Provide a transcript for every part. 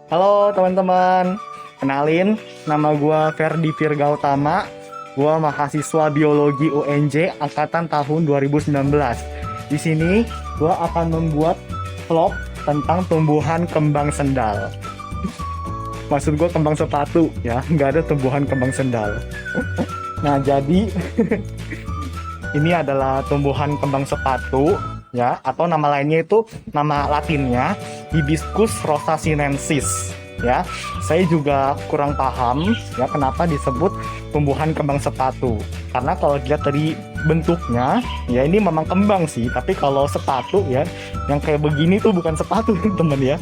Halo teman-teman, kenalin nama gua Ferdi Virgautama. Gua mahasiswa biologi UNJ angkatan tahun 2019. Di sini gua akan membuat vlog tentang tumbuhan kembang sendal. Maksud gua kembang sepatu ya, nggak ada tumbuhan kembang sendal. Nah jadi ini adalah tumbuhan kembang sepatu ya, atau nama lainnya itu nama latinnya Hibiscus rosa sinensis ya. Saya juga kurang paham ya kenapa disebut tumbuhan kembang sepatu, karena kalau dilihat dari bentuknya ya ini memang kembang sih, tapi kalau sepatu ya yang kayak begini tuh bukan sepatu teman ya,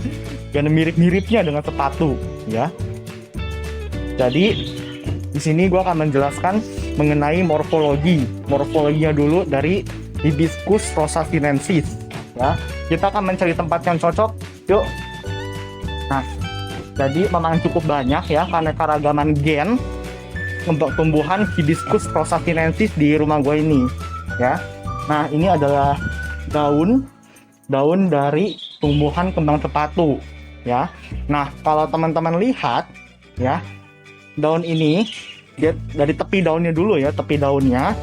karena mirip-miripnya dengan sepatu ya. Jadi di sini gue akan menjelaskan mengenai morfologinya dulu dari Hibiscus rosa sinensis ya. Kita akan mencari tempat yang cocok, yuk. Nah, jadi memang cukup banyak ya keanekaragaman gen untuk tumbuhan Hibiscus rosa sinensis di rumah gue ini ya. Nah, ini adalah daun dari tumbuhan kembang sepatu ya. Nah, kalau teman-teman lihat ya, daun ini dia dari tepi daunnya dulu ya, tepi daunnya.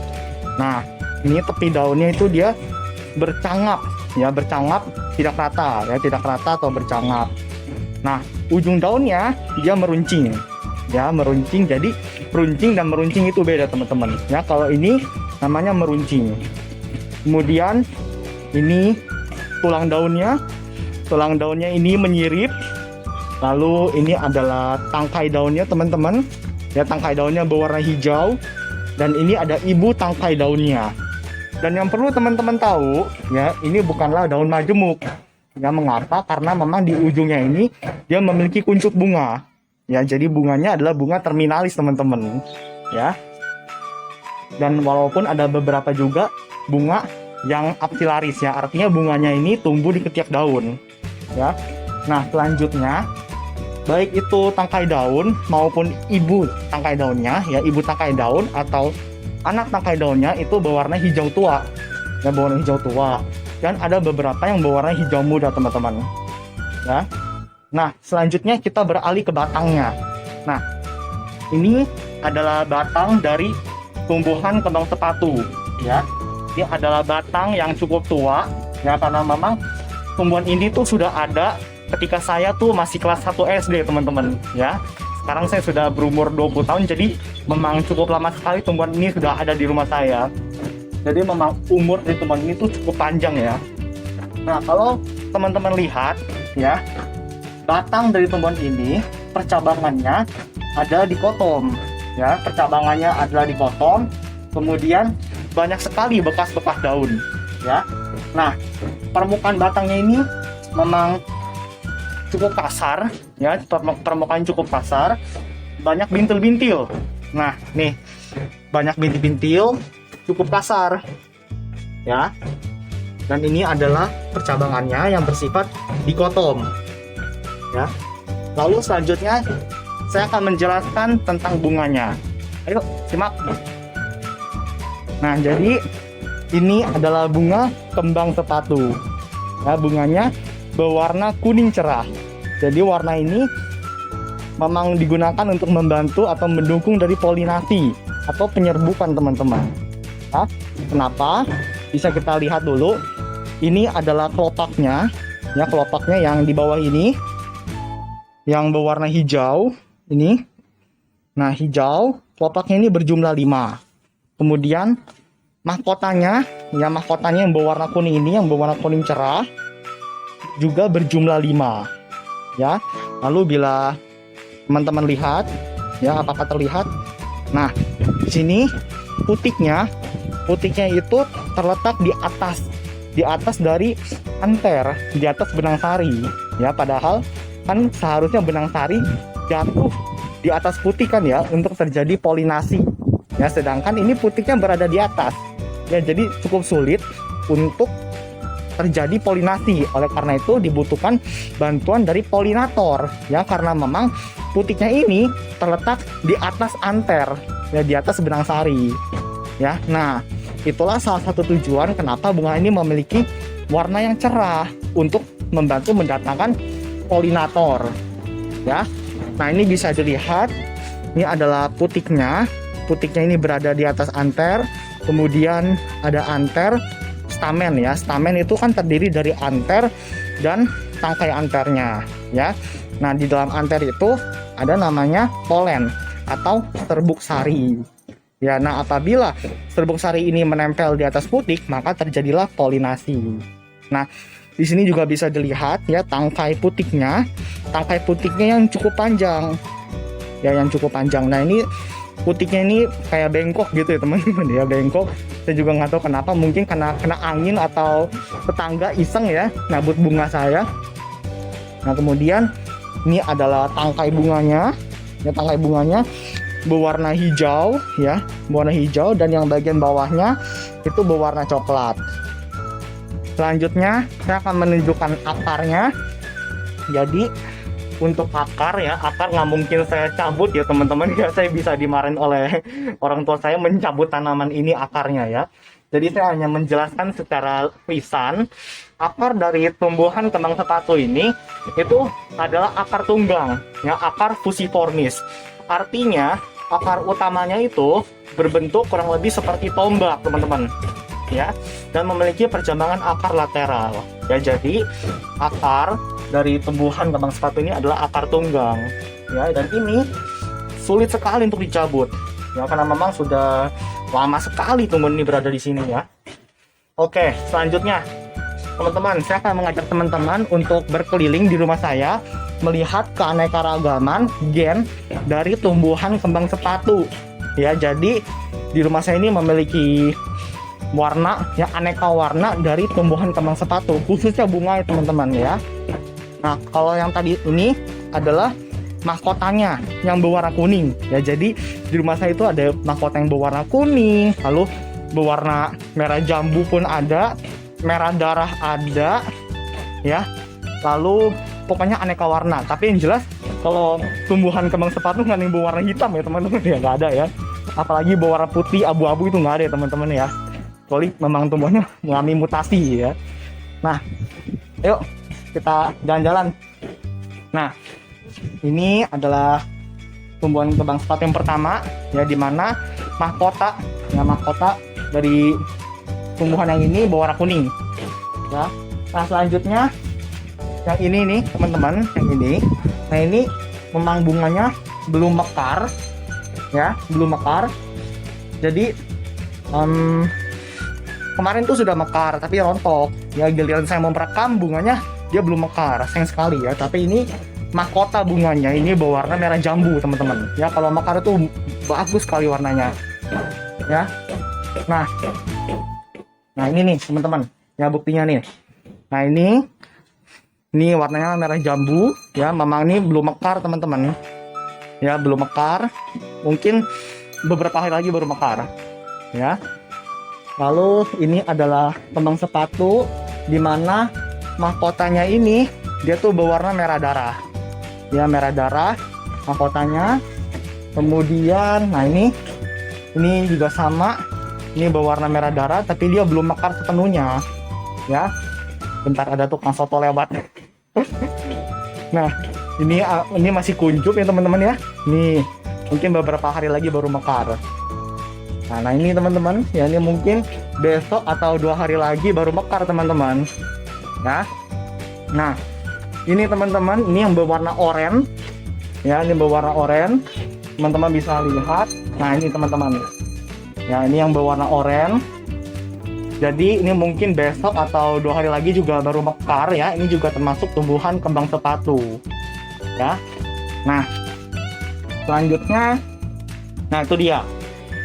Nah, ini tepi daunnya itu dia bercangap ya, bercangap tidak rata ya, tidak rata atau bercangap. Nah, ujung daunnya dia meruncing ya, meruncing. Jadi runcing dan meruncing itu beda teman-teman ya. Kalau ini namanya meruncing. Kemudian ini tulang daunnya ini menyirip. Lalu ini adalah tangkai daunnya teman-teman ya, tangkai daunnya berwarna hijau. Dan ini ada ibu tangkai daunnya. Dan yang perlu teman-teman tahu ya, ini bukanlah daun majemuk ya. Mengapa? Karena memang di ujungnya ini dia memiliki kuncup bunga ya. Jadi bunganya adalah bunga terminalis teman-teman ya. Dan walaupun ada beberapa juga bunga yang apilaris ya, artinya bunganya ini tumbuh di ketiak daun ya. Nah, selanjutnya baik itu tangkai daun maupun ibu tangkai daunnya ya, ibu tangkai daun atau anak tangkai daunnya itu berwarna hijau tua ya, berwarna hijau tua. Dan ada beberapa yang berwarna hijau muda teman-teman ya. Nah, selanjutnya kita beralih ke batangnya. Nah, ini adalah batang dari tumbuhan kembang sepatu ya. Ini adalah batang yang cukup tua ya, karena memang tumbuhan ini tuh sudah ada ketika saya tuh masih kelas 1 SD teman-teman ya. Sekarang saya sudah berumur 20 tahun, jadi memang cukup lama sekali tumbuhan ini sudah ada di rumah saya. Jadi memang umur dari tumbuhan ini tuh cukup panjang ya. Nah, kalau teman-teman lihat ya, batang dari tumbuhan ini percabangannya ada di dikotom ya, percabangannya adalah dikotom. Kemudian banyak sekali bekas-bekas daun ya. Nah, permukaan batangnya ini memang cukup kasar ya, permukaan cukup kasar, banyak bintil-bintil. Nah, nih banyak bintil-bintil, cukup kasar ya. Dan ini adalah percabangannya yang bersifat dikotom ya. Lalu selanjutnya saya akan menjelaskan tentang bunganya. Ayo simak. Nah, jadi ini adalah bunga kembang sepatu ya. Bunganya berwarna kuning cerah. Jadi warna ini memang digunakan untuk membantu atau mendukung dari polinasi atau penyerbukan teman-teman. Nah, kenapa? Bisa kita lihat dulu. Ini adalah kelopaknya ya, kelopaknya yang di bawah ini yang berwarna hijau ini. Nah, hijau, kelopaknya ini berjumlah 5. Kemudian mahkotanya yang berwarna kuning ini, yang berwarna kuning cerah juga berjumlah 5 ya. Lalu bila teman-teman lihat ya, apakah terlihat? Nah, di sini putiknya itu terletak di atas dari anter, di atas benang sari ya. Padahal kan seharusnya benang sari jatuh di atas putik kan ya, untuk terjadi polinasi ya, sedangkan ini putiknya berada di atas ya. Jadi cukup sulit untuk terjadi polinasi. Oleh karena itu dibutuhkan bantuan dari polinator ya, karena memang putiknya ini terletak di atas anter ya, di atas benang sari ya. Nah, itulah salah satu tujuan kenapa bunga ini memiliki warna yang cerah, untuk membantu mendatangkan polinator ya. Nah, ini bisa dilihat, ini adalah putiknya. Putiknya ini berada di atas anter, kemudian ada anter, stamen ya. Stamen itu kan terdiri dari anter dan tangkai anternya ya. Nah, di dalam anter itu ada namanya polen atau serbuk sari. Ya, nah apabila serbuk sari ini menempel di atas putik, maka terjadilah polinasi. Nah, di sini juga bisa dilihat ya tangkai putiknya yang cukup panjang. Ya, yang cukup panjang. Nah, ini putiknya ini kayak bengkok gitu ya teman-teman ya, bengkok. Saya juga nggak tahu kenapa, mungkin kena angin atau tetangga iseng ya nabut bunga saya. Nah, kemudian ini adalah tangkai bunganya. Ya, tangkai bunganya berwarna hijau ya, berwarna hijau, dan yang bagian bawahnya itu berwarna coklat. Selanjutnya saya akan menunjukkan akarnya. Jadi untuk akar ya, akar nggak mungkin saya cabut ya teman-teman ya, saya bisa dimarahin oleh orang tua saya mencabut tanaman ini akarnya ya. Jadi saya hanya menjelaskan secara lisan, akar dari tumbuhan kembang sepatu ini itu adalah akar tunggang ya, akar fusiformis. Artinya akar utamanya itu berbentuk kurang lebih seperti tombak teman-teman ya, dan memiliki perjambangan akar lateral ya. Jadi akar dari tumbuhan kembang sepatu ini adalah akar tunggang ya, dan ini sulit sekali untuk dicabut ya, karena memang sudah lama sekali tumbuhan ini berada di sini ya. Oke, selanjutnya teman-teman, saya akan mengajak teman-teman untuk berkeliling di rumah saya, melihat keanekaragaman gen dari tumbuhan kembang sepatu ya. Jadi di rumah saya ini memiliki warna ya, aneka warna dari tumbuhan kembang sepatu, khususnya bunga ya teman-teman ya. Nah, kalau yang tadi ini adalah mahkotanya yang berwarna kuning ya. Jadi di rumah saya itu ada mahkota yang berwarna kuning, lalu berwarna merah jambu pun ada, merah darah ada ya, lalu pokoknya aneka warna. Tapi yang jelas kalau tumbuhan kembang sepatu nggak ada yang berwarna hitam ya teman-teman ya, nggak ada ya. Apalagi berwarna putih abu-abu itu nggak ada ya teman-teman ya. Kecuali memang tumbuhannya mengalami mutasi ya. Nah, yuk kita jalan-jalan. Nah, ini adalah tumbuhan kembang sepatu yang pertama ya, dimana mahkota dari tumbuhan yang ini berwarna kuning ya. Nah, selanjutnya yang ini nih teman-teman, yang ini. Nah, ini memang bunganya belum mekar ya, belum mekar. Jadi kemarin tuh sudah mekar tapi rontok ya, giliran saya mau merekam bunganya dia belum mekar, sayang sekali ya. Tapi ini mahkota bunganya ini berwarna merah jambu teman-teman ya. Kalau mekar itu bagus sekali warnanya ya. Nah ini nih teman-teman ya, buktinya nih. Nah, ini warnanya merah jambu ya, memang ini belum mekar teman-teman ya, belum mekar, mungkin beberapa hari lagi baru mekar ya. Lalu ini adalah kembang sepatu dimana mahkotanya ini dia tuh berwarna merah darah ya, merah darah mahkotanya. Kemudian nah ini juga sama, ini berwarna merah darah tapi dia belum mekar sepenuhnya ya. Bentar, ada tukang soto lewat. Nah, ini masih kuncup ya teman-teman ya. Nih, mungkin beberapa hari lagi baru mekar. Nah, ini teman-teman, ya ini mungkin besok atau 2 hari lagi baru mekar teman-teman. Ya. Nah, ini teman-teman, ini yang berwarna oranye. Ya, ini berwarna oranye. Teman-teman bisa lihat. Nah, ini teman-teman. Ya, ini yang berwarna oranye. Jadi ini mungkin besok atau 2 hari lagi juga baru mekar ya. Ini juga termasuk tumbuhan kembang sepatu ya. Nah, selanjutnya, nah itu dia.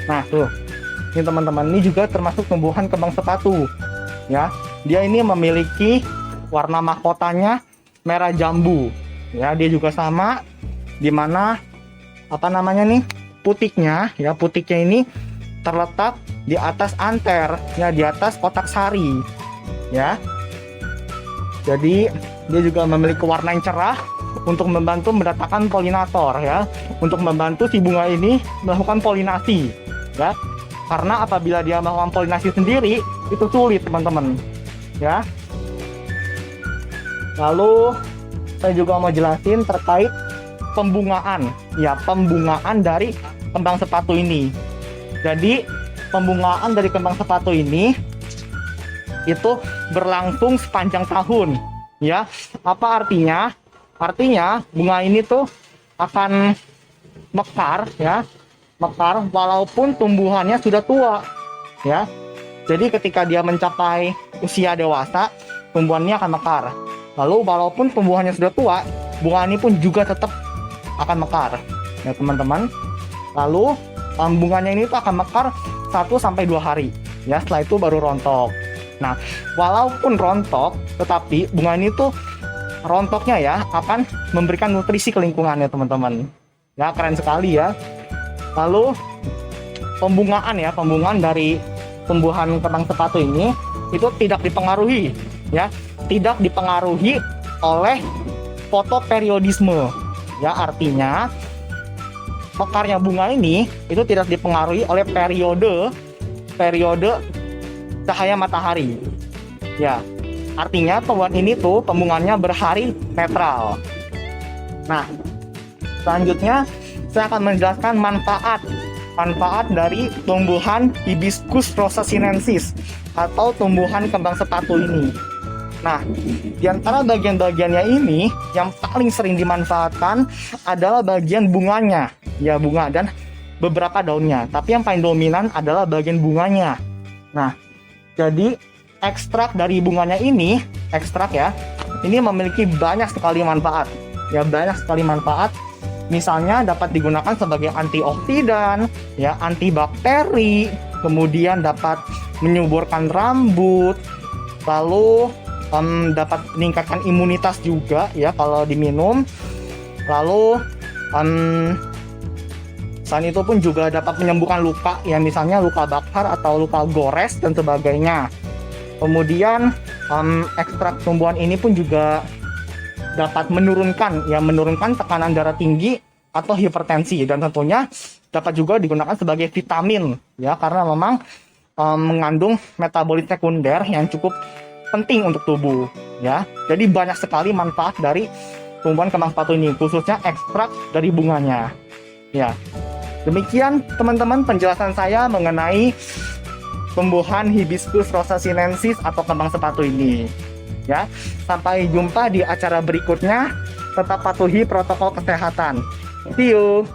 Nah tuh, ini teman-teman, ini juga termasuk tumbuhan kembang sepatu ya. Dia ini memiliki warna mahkotanya merah jambu ya. Dia juga sama, dimana apa namanya nih, putiknya ya, putiknya ini terletak di atas anter ya, di atas kotak sari ya. Jadi dia juga memiliki warna yang cerah untuk membantu mendatangkan polinator ya, untuk membantu si bunga ini melakukan polinasi ya. Karena apabila dia melakukan polinasi sendiri itu sulit teman-teman ya. Lalu saya juga mau jelasin terkait pembungaan, ya pembungaan dari kembang sepatu ini. Jadi pembungaan dari kembang sepatu ini itu berlangsung sepanjang tahun, ya. Apa artinya? Artinya bunga ini tuh akan mekar, ya, mekar walaupun tumbuhannya sudah tua, ya. Jadi ketika dia mencapai usia dewasa, tumbuhannya akan mekar. Lalu walaupun tumbuhannya sudah tua, bunga ini pun juga tetap akan mekar, ya teman-teman. Lalu bunganya ini tuh akan mekar 1-2 hari, ya. Setelah itu baru rontok. Nah, walaupun rontok, tetapi bunga ini tuh rontoknya ya akan memberikan nutrisi ke lingkungannya, teman-teman. Ya, keren sekali ya. Lalu pembungaan dari tumbuhan kembang sepatu ini itu tidak dipengaruhi, ya, tidak dipengaruhi oleh fotoperiodisme. Ya, artinya mekarnya bunga ini itu tidak dipengaruhi oleh periode cahaya matahari. Ya, artinya tumbuhan ini tuh pembungaannya berhari netral. Nah, selanjutnya saya akan menjelaskan manfaat dari tumbuhan Hibiscus rosa sinensis atau tumbuhan kembang sepatu ini. Nah, di antara bagian-bagiannya ini yang paling sering dimanfaatkan adalah bagian bunganya, ya, bunga dan beberapa daunnya. Tapi yang paling dominan adalah bagian bunganya. Nah, jadi ekstrak dari bunganya ini, ini memiliki banyak sekali manfaat. Ya, banyak sekali manfaat. Misalnya dapat digunakan sebagai antioksidan, ya, antibakteri, kemudian dapat menyuburkan rambut, lalu dapat meningkatkan imunitas juga, ya, kalau diminum. Lalu selain itu pun juga dapat menyembuhkan luka, ya, misalnya luka bakar atau luka gores dan sebagainya. Kemudian ekstrak tumbuhan ini pun juga dapat menurunkan tekanan darah tinggi atau hipertensi, dan tentunya dapat juga digunakan sebagai vitamin, ya, karena memang mengandung metabolit sekunder yang cukup penting untuk tubuh, ya. Jadi banyak sekali manfaat dari tumbuhan kembang sepatu ini, khususnya ekstrak dari bunganya. Ya. Demikian teman-teman penjelasan saya mengenai tumbuhan Hibiscus rosa sinensis atau kembang sepatu ini. Ya, sampai jumpa di acara berikutnya. Tetap patuhi protokol kesehatan. See you.